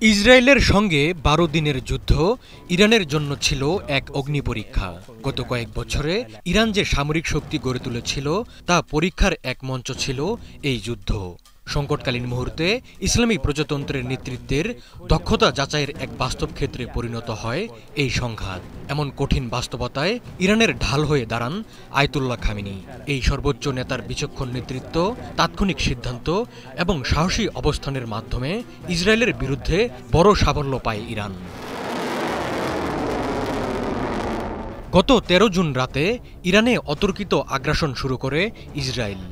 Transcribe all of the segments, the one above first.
ইসরায়েলের সঙ্গে ১২ দিনের যুদ্ধ ইরানের জন্য ছিল এক অগ্নিপরীক্ষা। গত কয়েক বছরে ইরান যে সামরিক শক্তি গড়ে তুলেছিল তা পরীক্ষার এক মঞ্চ ছিল এই যুদ্ধ। সংকটকালীন মুহূর্তে ইসলামী প্রজাতন্ত্রের নেতৃত্বের দক্ষতা যাচাইয়ের এক বাস্তব ক্ষেত্রে পরিণত হয় এই সংঘাত। এমন কঠিন বাস্তবতায় ইরানের ঢাল হয়ে দাঁড়ান আয়াতুল্লাহ খামেনি। এই সর্বোচ্চ নেতার বিচক্ষণ নেতৃত্ব, তাৎক্ষণিক সিদ্ধান্ত এবং সাহসী অবস্থানের মাধ্যমে ইসরায়েলের বিরুদ্ধে বড় সাফল্য পায় ইরান। গত ১৩ জুন রাতে ইরানে অতর্কিত আগ্রাসন শুরু করে ইসরায়েল।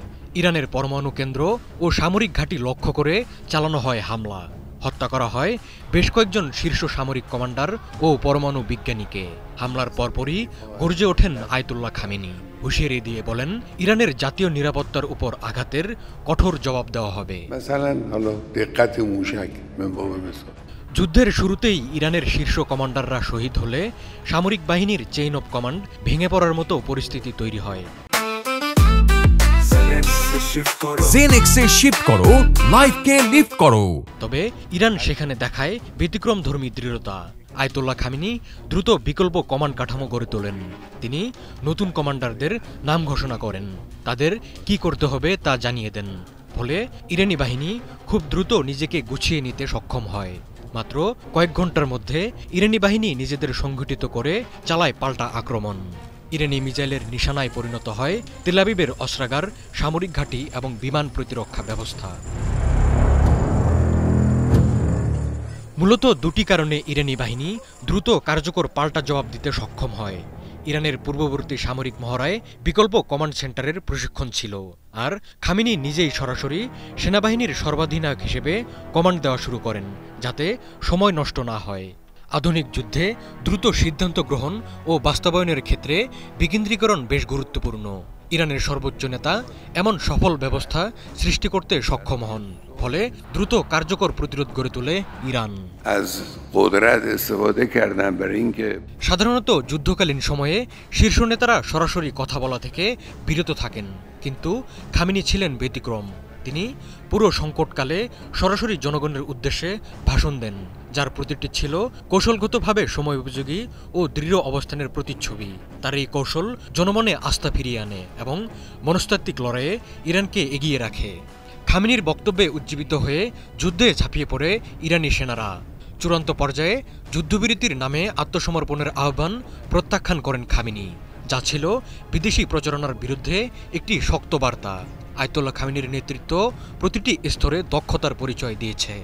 ইরানের পরমাণু কেন্দ্র ও সামরিক ঘাঁটি লক্ষ্য করে চালানো হয় হামলা। হত্যা করা হয় বেশ কয়েকজন শীর্ষ সামরিক কমান্ডার ও পরমাণু বিজ্ঞানীকে। হামলার পরপরই গর্জে ওঠেন আয়াতুল্লাহ খামেনি। হুঁশিয়ারি দিয়ে বলেন, ইরানের জাতীয় নিরাপত্তার উপর আঘাতের কঠোর জবাব দেওয়া হবে। যুদ্ধের শুরুতেই ইরানের শীর্ষ কমান্ডাররা শহীদ হলে সামরিক বাহিনীর চেইন অব কমান্ড ভেঙে পড়ার মতো পরিস্থিতি তৈরি হয়। জেনেক্সে শিফট করো, লাইফকে লিফট করো। তবে ইরান সেখানে দেখায় ব্যতিক্রমধর্মী দৃঢ়তা। আয়াতুল্লাহ খামেনি দ্রুত বিকল্প কমান্ড কাঠামো গড়ে তোলেন। তিনি নতুন কমান্ডারদের নাম ঘোষণা করেন, তাদের কি করতে হবে তা জানিয়ে দেন। ফলে ইরানি বাহিনী খুব দ্রুত নিজেকে গুছিয়ে নিতে সক্ষম হয়। মাত্র কয়েক ঘন্টার মধ্যে ইরানি বাহিনী নিজেদের সংগঠিত করে চালায় পাল্টা আক্রমণ। ইরানি মিসাইলের নিশানায় পরিণত হয় তেল আবিবের অস্ত্রাগার, সামরিক ঘাঁটি এবং বিমান প্রতিরক্ষা ব্যবস্থা। মূলত দুটি কারণে ইরানি বাহিনী দ্রুত কার্যকর পাল্টা জবাব দিতে সক্ষম হয়। ইরানের পূর্ববর্তী সামরিক মহড়ায় বিকল্প কমান্ড সেন্টারের প্রশিক্ষণ ছিল, আর খামেনি নিজেই সরাসরি সেনাবাহিনীর সর্বাধিনায়ক হিসেবে কমান্ড দেওয়া শুরু করেন, যাতে সময় নষ্ট না হয়। আধুনিক যুদ্ধে দ্রুত সিদ্ধান্ত গ্রহণ ও বাস্তবায়নের ক্ষেত্রে বিকেন্দ্রীকরণ বেশ গুরুত্বপূর্ণ। ইরানের সর্বোচ্চ নেতা এমন সফল ব্যবস্থা সৃষ্টি করতে সক্ষম হন, ফলে দ্রুত কার্যকর প্রতিরোধ গড়ে তোলে ইরান। সাধারণত যুদ্ধকালীন সময়ে শীর্ষ নেতারা সরাসরি কথা বলা থেকে বিরত থাকেন, কিন্তু খামেনি ছিলেন ব্যতিক্রম। তিনি পুরো সংকটকালে সরাসরি জনগণের উদ্দেশ্যে ভাষণ দেন, যার প্রতিটি ছিল কৌশলগতভাবে সময়োপযোগী ও দৃঢ় অবস্থানের প্রতিচ্ছবি। তার এই কৌশল জনমনে আস্থা ফিরিয়ে আনে এবং মনস্তাত্ত্বিক লড়াইয়ে ইরানকে এগিয়ে রাখে। খামেনির বক্তব্যে উজ্জীবিত হয়ে যুদ্ধে ঝাঁপিয়ে পড়ে ইরানি সেনারা। চূড়ান্ত পর্যায়ে যুদ্ধবিরতির নামে আত্মসমর্পণের আহ্বান প্রত্যাখ্যান করেন খামেনি, যা ছিল বিদেশি প্রচারণার বিরুদ্ধে একটি শক্ত বার্তা। আয়াতুল্লাহ খামেনির নেতৃত্ব প্রতিটি স্তরে দক্ষতার পরিচয় দিয়েছে।